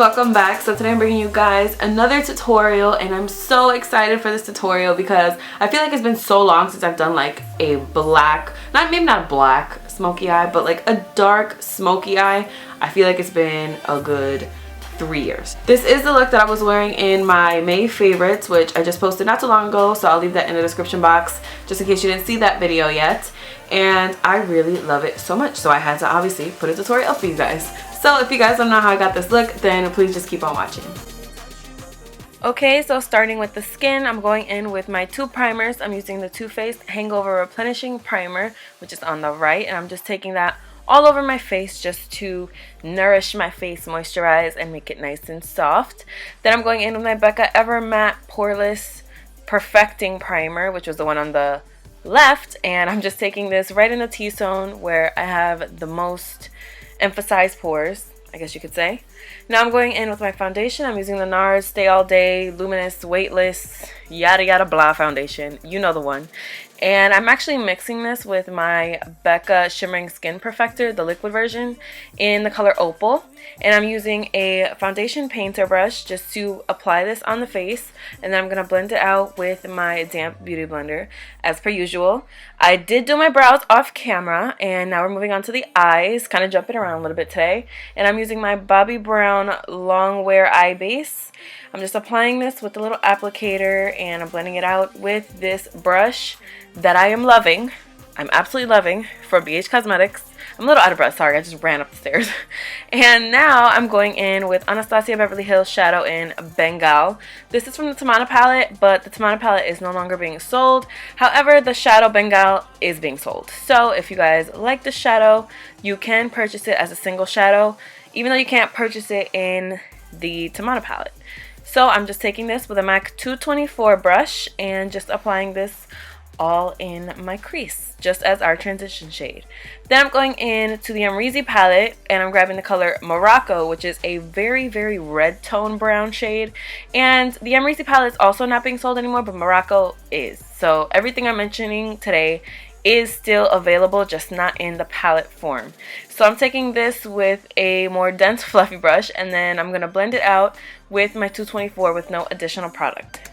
welcome back. So today I'm bringing you guys another tutorial, and I'm so excited for this tutorial because I feel like it's been so long since I've done like a black, maybe not black smoky eye, but like a dark smoky eye. I feel like it's been a good 3 years. This is the look that I was wearing in my May favorites, which I just posted not too long ago, so I'll leave that in the description box just in case you didn't see that video yet. And I really love it so much, so I had to obviously put a tutorial up for you guys. So if you guys don't know how I got this look, then please just keep on watching. Okay, so starting with the skin, I'm going in with my two primers. I'm using the Too Faced Hangover Replenishing Primer, which is on the right, and I'm just taking that all over my face just to nourish my face, moisturize, and make it nice and soft. Then I'm going in with my Becca Ever Matte Poreless Perfecting Primer, which was the one on the left, and I'm just taking this right in the T-zone where I have the most emphasized pores, I guess you could say. Now I'm going in with my foundation. I'm using the Nars Stay All Day Luminous Weightless yada yada blah foundation. You know the one. And I'm actually mixing this with my Becca Shimmering Skin Perfector, the liquid version, in the color Opal. And I'm using a foundation painter brush just to apply this on the face. And then I'm going to blend it out with my damp beauty blender, as per usual. I did do my brows off camera, and now we're moving on to the eyes, kind of jumping around a little bit today. And I'm using my Bobbi Brown Longwear Eye Base. I'm just applying this with a little applicator, and I'm blending it out with this brush that I am loving. I'm absolutely loving, for BH Cosmetics. I'm a little out of breath, sorry, I just ran up the stairs. And now I'm going in with Anastasia Beverly Hills Shadow in Bengal. This is from the Tamana palette, but the Tamana palette is no longer being sold. However, the Shadow Bengal is being sold. So if you guys like the shadow, you can purchase it as a single shadow, even though you can't purchase it in the Tamana palette. So I'm just taking this with a MAC 224 brush and just applying this all in my crease, just as our transition shade. Then I'm going in to the Amrezy palette, and I'm grabbing the color Morocco, which is a very, very red tone brown shade. And the Amrezy palette is also not being sold anymore, but Morocco is. So everything I'm mentioning today is still available, just not in the palette form. So I'm taking this with a more dense fluffy brush, and then I'm going to blend it out with my 224 with no additional product.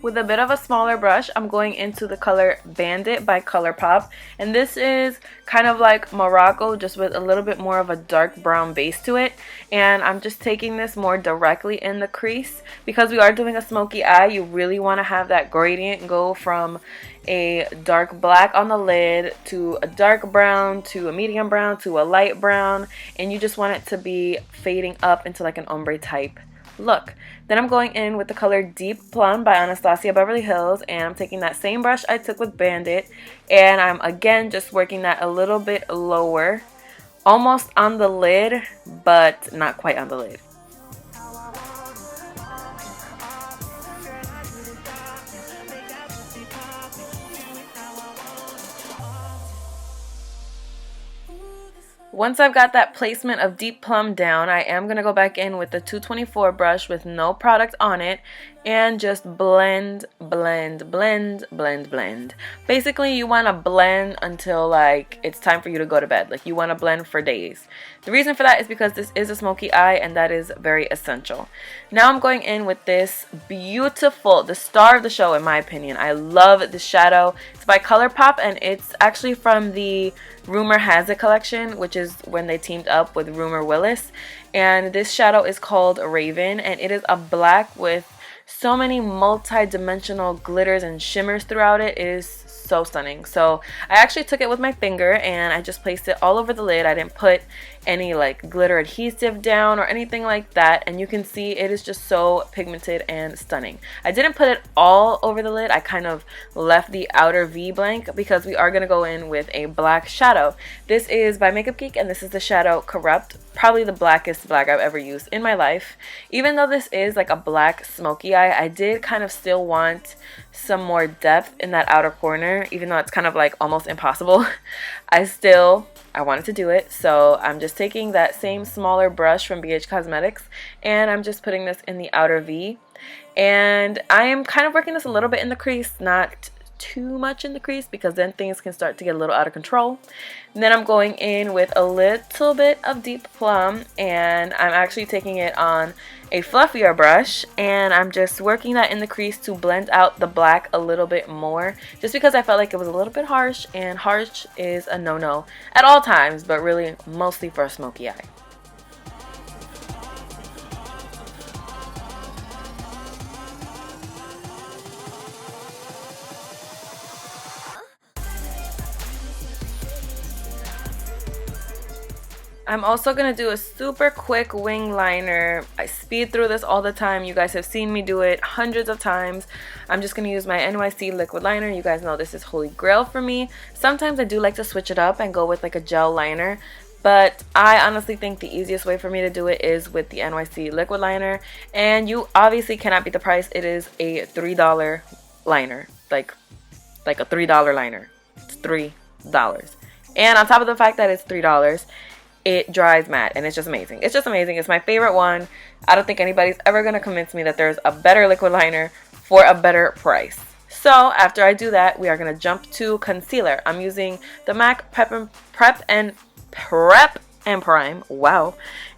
With a bit of a smaller brush, I'm going into the color Bandit by ColourPop, and this is kind of like Morocco, just with a little bit more of a dark brown base to it. And I'm just taking this more directly in the crease. Because we are doing a smoky eye, you really want to have that gradient go from a dark black on the lid to a dark brown to a medium brown to a light brown, and you just want it to be fading up into like an ombre type look. Then I'm going in with the color Deep Plum by Anastasia Beverly Hills, and I'm taking that same brush I took with Bandit, and I'm again just working that a little bit lower, almost on the lid, but not quite on the lid. Once I've got that placement of Deep Plum down, I am going to go back in with the 224 brush with no product on it and just blend, blend, blend, blend, blend. Basically, you want to blend until like it's time for you to go to bed. Like you want to blend for days. The reason for that is because this is a smoky eye, and that is very essential. Now I'm going in with this beautiful, the star of the show in my opinion. I love this shadow. It's by ColourPop, and it's actually from the Rumor Has It collection, which is when they teamed up with Rumor Willis. And this shadow is called Raven, and it is a black with so many multi-dimensional glitters and shimmers throughout it. It is so stunning. So I actually took it with my finger and I just placed it all over the lid. I didn't put any like glitter adhesive down or anything like that, and you can see it is just so pigmented and stunning. I didn't put it all over the lid. I kind of left the outer V blank because we are going to go in with a black shadow. This is by Makeup Geek, and this is the shadow Corrupt, probably the blackest black I've ever used in my life. Even though this is like a black smoky eye, I did kind of still want some more depth in that outer corner, even though it's kind of like almost impossible. I wanted to do it, so I'm just taking that same smaller brush from BH Cosmetics, and I'm just putting this in the outer V. And I am kind of working this a little bit in the crease, not too much in the crease, because then things can start to get a little out of control. And then I'm going in with a little bit of Deep Plum, and I'm actually taking it on a fluffier brush, and I'm just working that in the crease to blend out the black a little bit more, just because I felt like it was a little bit harsh, and harsh is a no-no at all times, but really mostly for a smoky eye. I'm also going to do a super quick wing liner. I speed through this all the time. You guys have seen me do it hundreds of times. I'm just going to use my NYC Liquid Liner. You guys know this is holy grail for me. Sometimes I do like to switch it up and go with like a gel liner. But I honestly think the easiest way for me to do it is with the NYC Liquid Liner. And you obviously cannot beat the price. It is a $3 liner. Like a $3 liner. It's $3. And on top of the fact that it's $3, it dries matte, and it's just amazing. It's just amazing. It's my favorite one. I don't think anybody's ever going to convince me that there's a better liquid liner for a better price. So after I do that, we are going to jump to concealer. I'm using the MAC Prep and Prime, wow,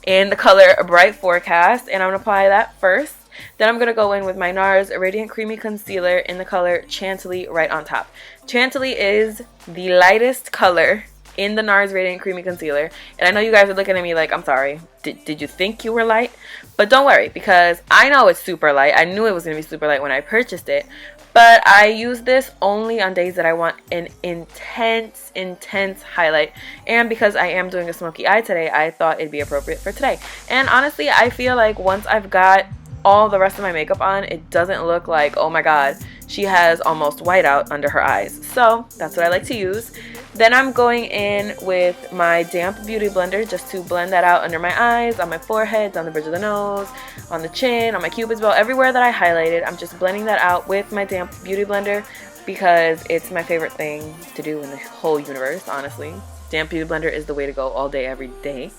in the color Bright Forecast, and I'm going to apply that first. Then I'm going to go in with my Nars Radiant Creamy Concealer in the color Chantilly right on top. Chantilly is the lightest color in the Nars Radiant Creamy Concealer. And I know you guys are looking at me like, I'm sorry, did you think you were light? But don't worry, because I know it's super light. I knew it was going to be super light when I purchased it. But I use this only on days that I want an intense highlight. And because I am doing a smoky eye today, I thought it'd be appropriate for today. And honestly, I feel like once I've got all the rest of my makeup on, it doesn't look like, oh my god, she has almost whiteout under her eyes. So that's what I like to use. Then I'm going in with my damp beauty blender just to blend that out under my eyes, on my forehead, down the bridge of the nose, on the chin, on my cupid's bow, everywhere that I highlighted. I'm just blending that out with my damp beauty blender because it's my favorite thing to do in the whole universe, honestly. Damp beauty blender is the way to go all day, every day.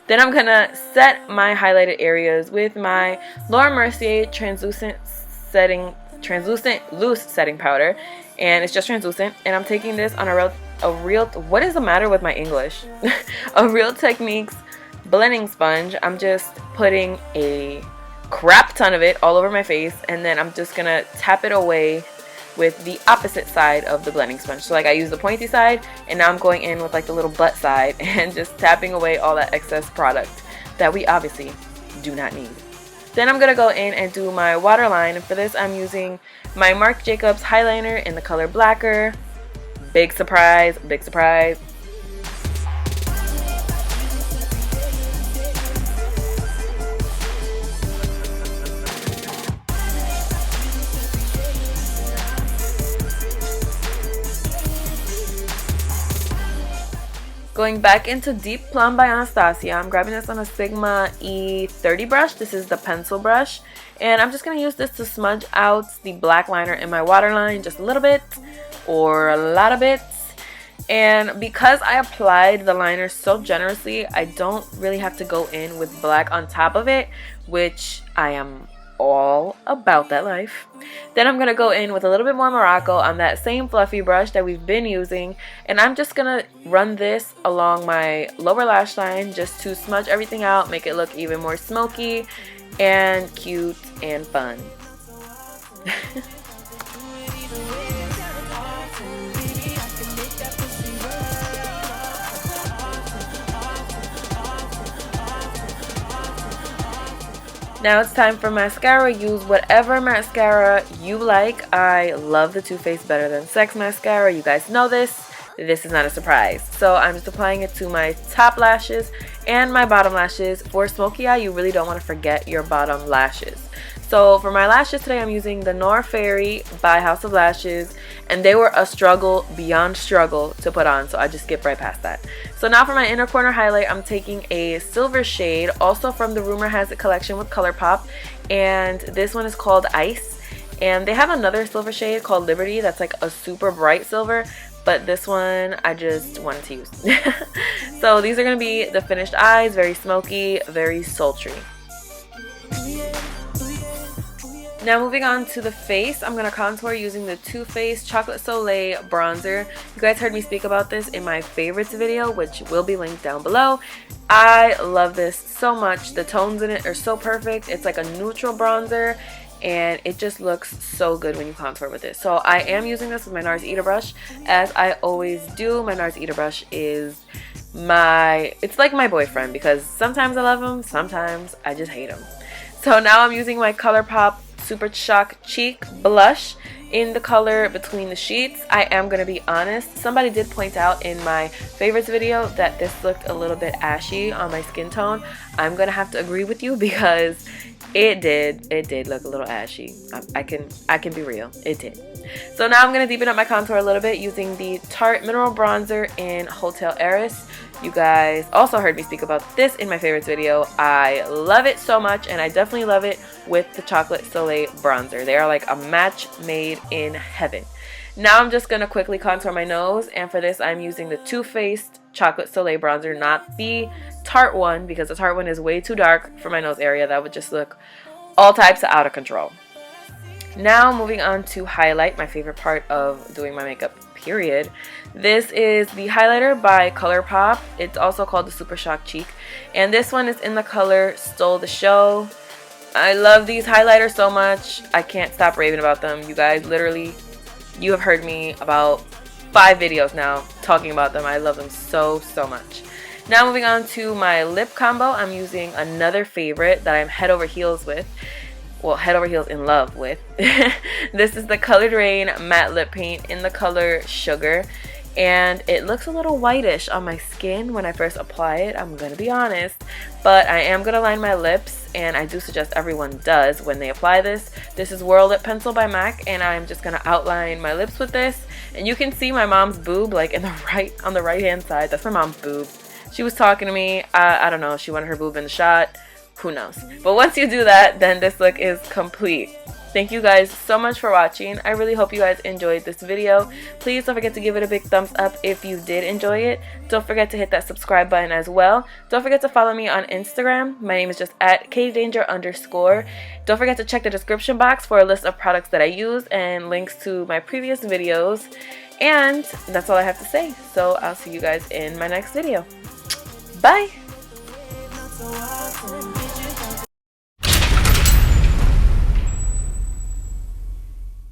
Then I'm going to set my highlighted areas with my Laura Mercier Translucent Loose Setting Powder. And it's just translucent. And I'm taking this on a real, what is the matter with my English? A Real Techniques blending sponge. I'm just putting a crap ton of it all over my face. And then I'm just going to tap it away with the opposite side of the blending sponge. So like I use the pointy side, and now I'm going in with like the little butt side and just tapping away all that excess product that we obviously do not need. Then I'm going to go in and do my waterline, and for this I'm using my Marc Jacobs highliner in the color Blacker. Big surprise, big surprise. Going back into Deep Plum by Anastasia, I'm grabbing this on a Sigma E30 brush. This is the pencil brush. And I'm just going to use this to smudge out the black liner in my waterline just a little bit or a lot of bits. And because I applied the liner so generously, I don't really have to go in with black on top of it, which I am all about that life. Then I'm going to go in with a little bit more Morocco on that same fluffy brush that we've been using, and I'm just going to run this along my lower lash line just to smudge everything out, make it look even more smoky and cute and fun. Now it's time for mascara. Use whatever mascara you like. I love the Too Faced Better Than Sex mascara. You guys know this. This is not a surprise. So I'm just applying it to my top lashes and my bottom lashes. For smoky eye, you really don't want to forget your bottom lashes. So for my lashes today, I'm using the Noir Fairy by House of Lashes, and they were a struggle beyond struggle to put on, so I just skipped right past that. So now for my inner corner highlight, I'm taking a silver shade, also from the Rumor Has It collection with ColourPop, and this one is called Ice. And they have another silver shade called Liberty that's like a super bright silver, but this one I just wanted to use. So these are going to be the finished eyes, very smoky, very sultry. Now moving on to the face, I'm going to contour using the Too Faced Chocolate Soleil bronzer. You guys heard me speak about this in my favorites video, which will be linked down below. I love this so much. The tones in it are so perfect. It's like a neutral bronzer, and it just looks so good when you contour with it. So I am using this with my Nars Eater Brush, as I always do. My Nars Eater Brush is it's like my boyfriend, because sometimes I love him, sometimes I just hate him. So now I'm using my ColourPop Super Shock Cheek Blush in the color Between the Sheets. I am going to be honest, somebody did point out in my favorites video that this looked a little bit ashy on my skin tone. I'm going to have to agree with you, because it did look a little ashy. I can be real, it did. So now I'm going to deepen up my contour a little bit using the Tarte Mineral Bronzer in Hotel Heiress. You guys also heard me speak about this in my favorites video. I love it so much, and I definitely love it with the Chocolate Soleil bronzer. They are like a match made in heaven. Now I'm just going to quickly contour my nose, and for this I'm using the Too Faced Chocolate Soleil bronzer, not the Tarte one, because the Tarte one is way too dark for my nose area. That would just look all types of out of control. Now moving on to highlight, my favorite part of doing my makeup, period. This is the highlighter by ColourPop. It's also called the Super Shock Cheek, and this one is in the color Stole the Show. I love these highlighters so much. I can't stop raving about them. You guys, literally, you have heard me about 5 videos now talking about them. I love them so much. Now moving on to my lip combo, I'm using another favorite that I'm head over heels with. Well, head over heels in love with. This is the Colored Rain matte lip paint in the color Sugar, and it looks a little whitish on my skin when I first apply it, I'm gonna be honest, but I am gonna line my lips, and I do suggest everyone does when they apply this. This is Whirl Lip Pencil by MAC, and I'm just gonna outline my lips with this, and you can see my mom's boob like on the right hand side. That's my mom's boob. She was talking to me. I don't know, she wanted her boob in the shot. Who knows? But once you do that, then this look is complete. Thank you guys so much for watching. I really hope you guys enjoyed this video. Please don't forget to give it a big thumbs up if you did enjoy it. Don't forget to hit that subscribe button as well. Don't forget to follow me on Instagram. My name is just @KDanger_. Don't forget to check the description box for a list of products that I use and links to my previous videos. And that's all I have to say. So I'll see you guys in my next video. Bye!